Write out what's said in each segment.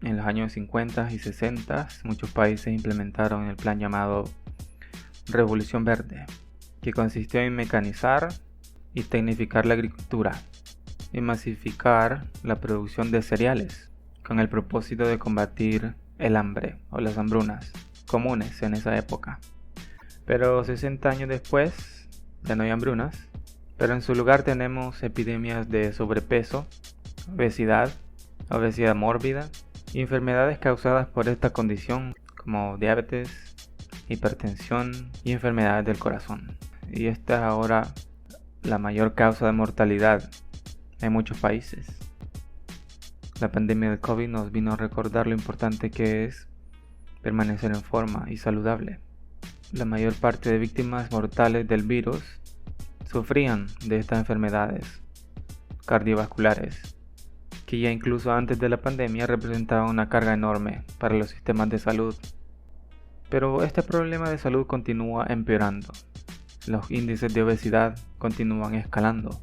en los años 50 y 60, muchos países implementaron el plan llamado Revolución Verde, que consistió en mecanizar y tecnificar la agricultura y masificar la producción de cereales, con el propósito de combatir el hambre o las hambrunas comunes en esa época. Pero 60 años después ya no hay hambrunas, pero en su lugar tenemos epidemias de sobrepeso, obesidad mórbida y enfermedades causadas por esta condición como diabetes, hipertensión y enfermedades del corazón. Y esta es ahora la mayor causa de mortalidad en muchos países. La pandemia del COVID nos vino a recordar lo importante que es permanecer en forma y saludable. La mayor parte de víctimas mortales del virus sufrían de estas enfermedades cardiovasculares, que ya incluso antes de la pandemia representaban una carga enorme para los sistemas de salud. Pero este problema de salud continúa empeorando. Los índices de obesidad continúan escalando.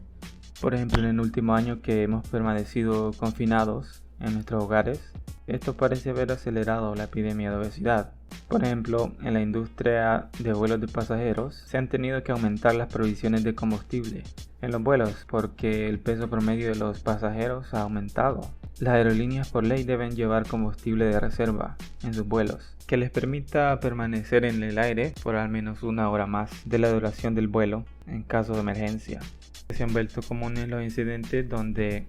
Por ejemplo, en el último año que hemos permanecido confinados en nuestros hogares, esto parece haber acelerado la epidemia de obesidad. Por ejemplo, en la industria de vuelos de pasajeros se han tenido que aumentar las provisiones de combustible en los vuelos porque el peso promedio de los pasajeros ha aumentado. Las aerolíneas por ley deben llevar combustible de reserva en sus vuelos, que les permita permanecer en el aire por al menos una hora más de la duración del vuelo en caso de emergencia. Se han vuelto comunes los incidentes donde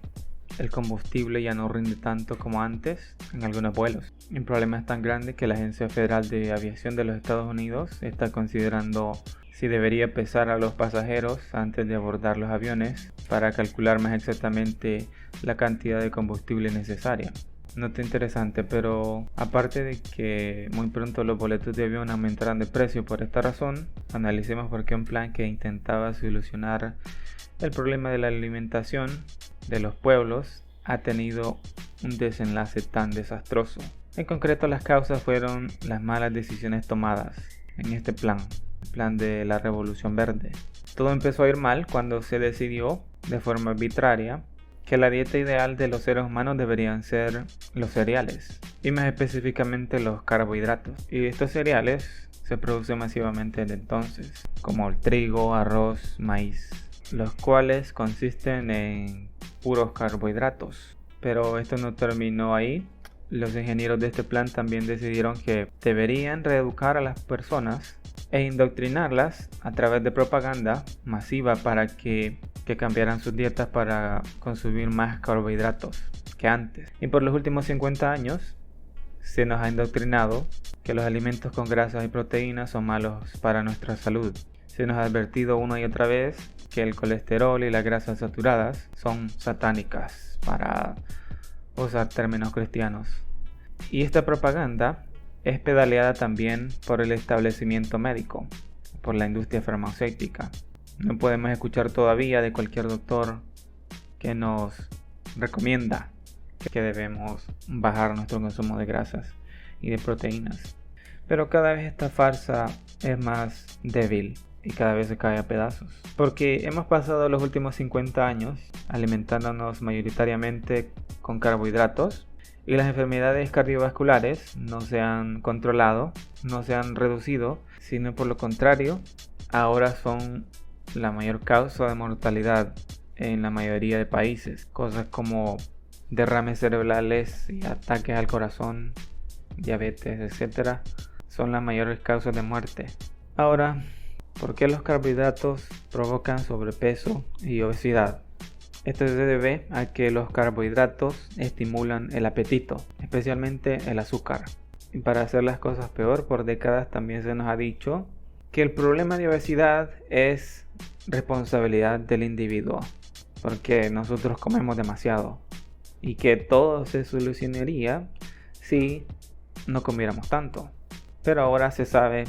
el combustible ya no rinde tanto como antes en algunos vuelos. El problema es tan grande que la Agencia Federal de Aviación de los Estados Unidos está considerando si debería pesar a los pasajeros antes de abordar los aviones para calcular más exactamente la cantidad de combustible necesaria. Nota interesante, pero aparte de que muy pronto los boletos de avión aumentarán de precio por esta razón, analicemos por qué un plan que intentaba solucionar el problema de la alimentación de los pueblos ha tenido un desenlace tan desastroso. En concreto, las causas fueron las malas decisiones tomadas en este plan, el plan de la Revolución Verde. Todo empezó a ir mal cuando se decidió, de forma arbitraria, que la dieta ideal de los seres humanos deberían ser los cereales, y más específicamente los carbohidratos. Y estos cereales se producen masivamente desde entonces, como el trigo, arroz, maíz, los cuales consisten en puros carbohidratos. Pero esto no terminó ahí. Los ingenieros de este plan también decidieron que deberían reeducar a las personas e indoctrinarlas a través de propaganda masiva para que cambiaran sus dietas para consumir más carbohidratos que antes. Y por los últimos 50 años se nos ha indoctrinado que los alimentos con grasas y proteínas son malos para nuestra salud. Se nos ha advertido una y otra vez que el colesterol y las grasas saturadas son satánicas, para usar términos cristianos. Y esta propaganda es pedaleada también por el establecimiento médico, por la industria farmacéutica. No podemos escuchar todavía de cualquier doctor que nos recomienda que debemos bajar nuestro consumo de grasas y de proteínas. Pero cada vez esta farsa es más débil y cada vez se cae a pedazos. Porque hemos pasado los últimos 50 años alimentándonos mayoritariamente con carbohidratos y las enfermedades cardiovasculares no se han controlado, no se han reducido, sino por lo contrario, ahora son la mayor causa de mortalidad en la mayoría de países. Cosas como derrames cerebrales y ataques al corazón, diabetes, etc. son las mayores causas de muerte. Ahora, ¿por qué los carbohidratos provocan sobrepeso y obesidad? Esto se debe a que los carbohidratos estimulan el apetito, especialmente el azúcar. Y para hacer las cosas peor, por décadas también se nos ha dicho que el problema de obesidad es responsabilidad del individuo, porque nosotros comemos demasiado y que todo se solucionaría si no comiéramos tanto. Pero ahora se sabe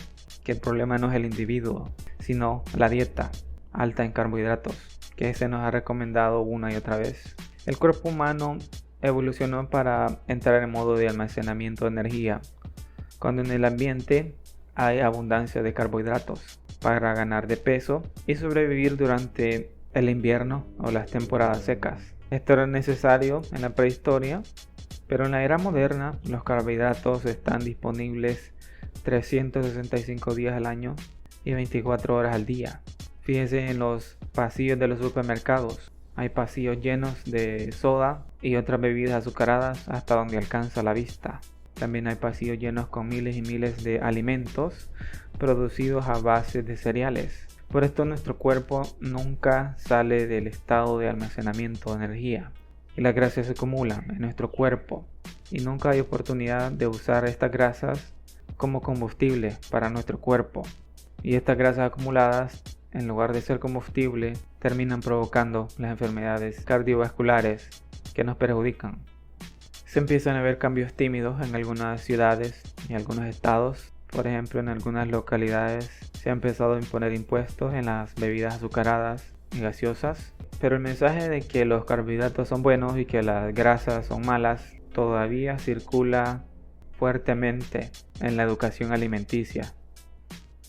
que el problema no es el individuo, sino la dieta alta en carbohidratos, que se nos ha recomendado una y otra vez. El cuerpo humano evolucionó para entrar en modo de almacenamiento de energía, cuando en el ambiente hay abundancia de carbohidratos, para ganar de peso y sobrevivir durante el invierno o las temporadas secas. Esto era necesario en la prehistoria Pero en la era moderna, los carbohidratos están disponibles 365 días al año y 24 horas al día. Fíjense en los pasillos de los supermercados. Hay pasillos llenos de soda y otras bebidas azucaradas hasta donde alcanza la vista. También hay pasillos llenos con miles y miles de alimentos producidos a base de cereales. Por esto nuestro cuerpo nunca sale del estado de almacenamiento de energía y las grasas se acumulan en nuestro cuerpo y nunca hay oportunidad de usar estas grasas como combustible para nuestro cuerpo. Y estas grasas acumuladas, en lugar de ser combustible, terminan provocando las enfermedades cardiovasculares que nos perjudican. Se empiezan a ver cambios tímidos en algunas ciudades y algunos estados. Por ejemplo, en algunas localidades se ha empezado a imponer impuestos en las bebidas azucaradas y gaseosas. Pero el mensaje de que los carbohidratos son buenos y que las grasas son malas todavía circula fuertemente en la educación alimenticia.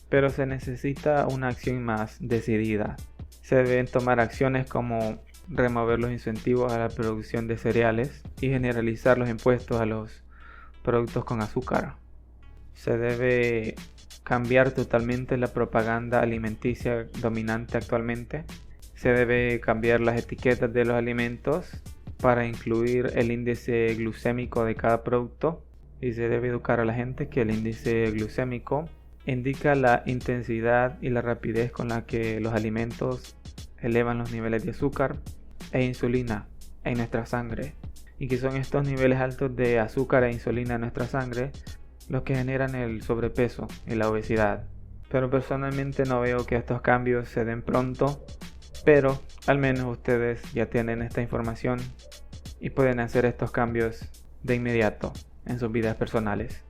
Pero se necesita una acción más decidida. Se deben tomar acciones como remover los incentivos a la producción de cereales y generalizar los impuestos a los productos con azúcar. Se debe cambiar totalmente la propaganda alimenticia dominante actualmente. Se debe cambiar las etiquetas de los alimentos para incluir el índice glucémico de cada producto y se debe educar a la gente que el índice glucémico indica la intensidad y la rapidez con la que los alimentos elevan los niveles de azúcar e insulina en nuestra sangre, y que son estos niveles altos de azúcar e insulina en nuestra sangre los que generan el sobrepeso y la obesidad. Pero personalmente no veo que estos cambios se den pronto, pero al menos ustedes ya tienen esta información y pueden hacer estos cambios de inmediato en sus vidas personales.